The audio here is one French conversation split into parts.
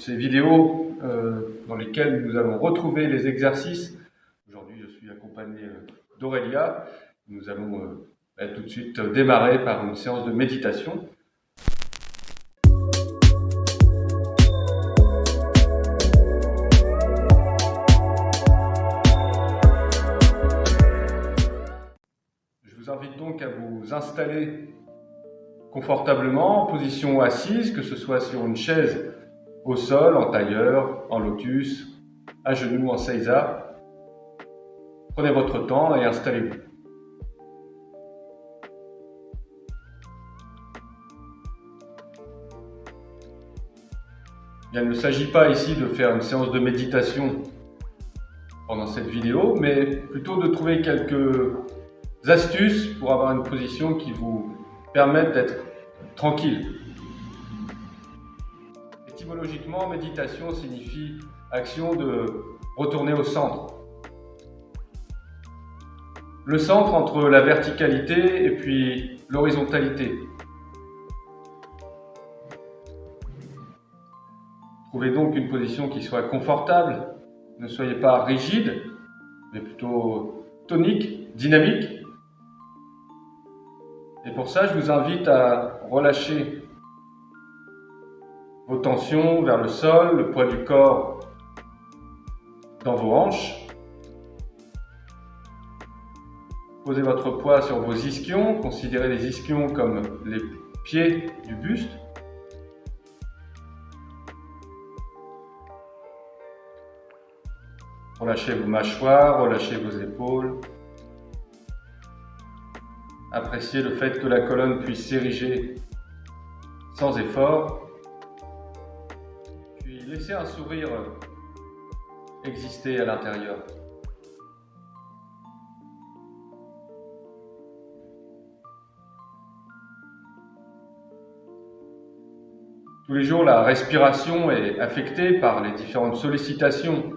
ces vidéos dans lesquelles nous allons retrouver les exercices. Aujourd'hui, je suis accompagné d'Aurélia. Nous allons tout de suite démarrer par une séance de méditation. Je vous invite donc à vous installer confortablement en position assise, que ce soit sur une chaise au sol, en tailleur, en lotus, à genoux, en seiza. Prenez votre temps et installez-vous. Il ne s'agit pas ici de faire une séance de méditation pendant cette vidéo, mais plutôt de trouver quelques astuces pour avoir une position qui vous permette d'être tranquille. Étymologiquement, méditation signifie action de retourner au centre. Le centre entre la verticalité et puis l'horizontalité. Trouvez donc une position qui soit confortable. Ne soyez pas rigide, mais plutôt tonique, dynamique. Et pour ça, je vous invite à relâcher vos tensions vers le sol, le poids du corps dans vos hanches. Posez votre poids sur vos ischions. Considérez les ischions comme les pieds du buste. Relâchez vos mâchoires, relâchez vos épaules. Appréciez le fait que la colonne puisse s'ériger sans effort. Puis laissez un sourire exister à l'intérieur. Tous les jours, la respiration est affectée par les différentes sollicitations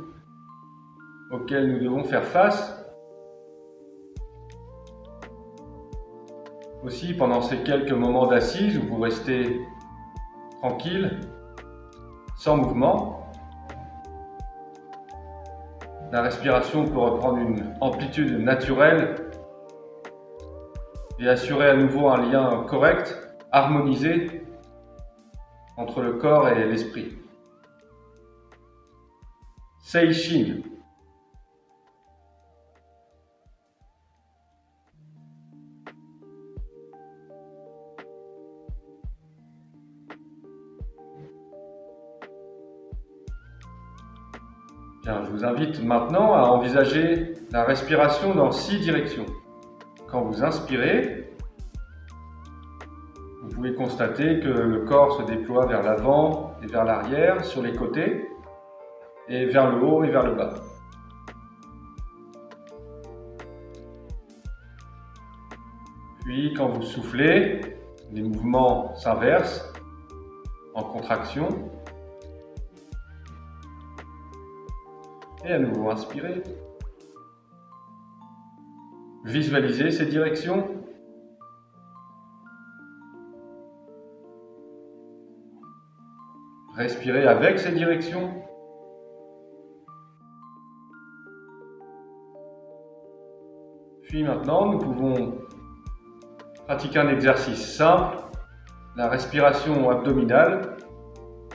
auxquelles nous devons faire face. Aussi, pendant ces quelques moments d'assise où vous restez tranquille, sans mouvement, la respiration peut reprendre une amplitude naturelle et assurer à nouveau un lien correct, harmonisé entre le corps et l'esprit. Seishin. Bien, je vous invite maintenant à envisager la respiration dans 6 directions. Quand vous inspirez, vous pouvez constater que le corps se déploie vers l'avant et vers l'arrière, sur les côtés, et vers le haut et vers le bas. Puis, quand vous soufflez, les mouvements s'inversent en contraction. Et à nouveau, inspirez. Visualisez ces directions. Respirez avec ces directions. Puis maintenant, nous pouvons pratiquer un exercice simple, la respiration abdominale.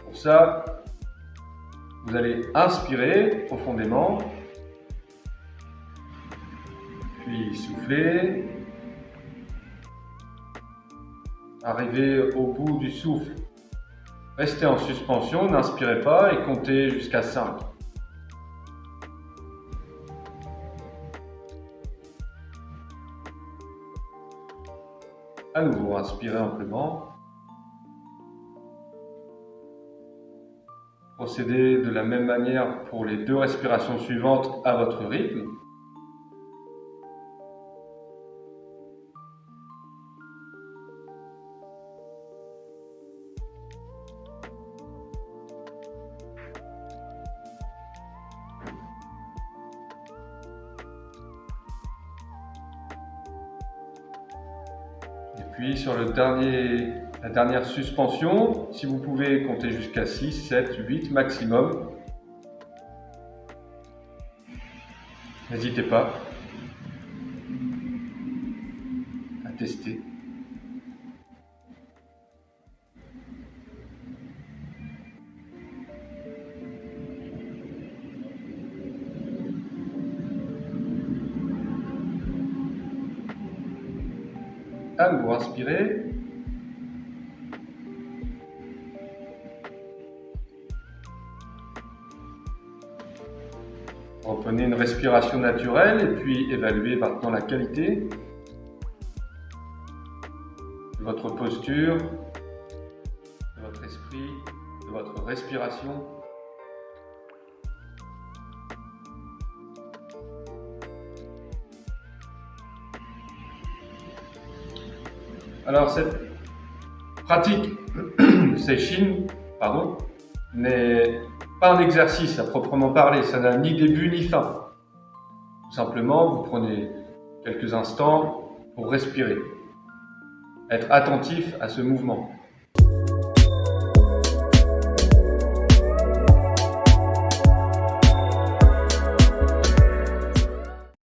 Pour ça, vous allez inspirer profondément, puis souffler. Arrivez au bout du souffle. Restez en suspension, n'inspirez pas et comptez jusqu'à 5. À nouveau, inspirez amplement. Procédez de la même manière pour les 2 respirations suivantes à votre rythme. Et puis sur le dernier La dernière suspension, si vous pouvez compter jusqu'à 6, 7, 8 maximum. N'hésitez pas à tester. Vous inspirez. Reprenez une respiration naturelle et puis évaluez maintenant la qualité de votre posture, de votre esprit, de votre respiration. Alors cette pratique Seishin, n'est pas un exercice à proprement parler, ça n'a ni début ni fin. Tout simplement, vous prenez quelques instants pour respirer, être attentif à ce mouvement.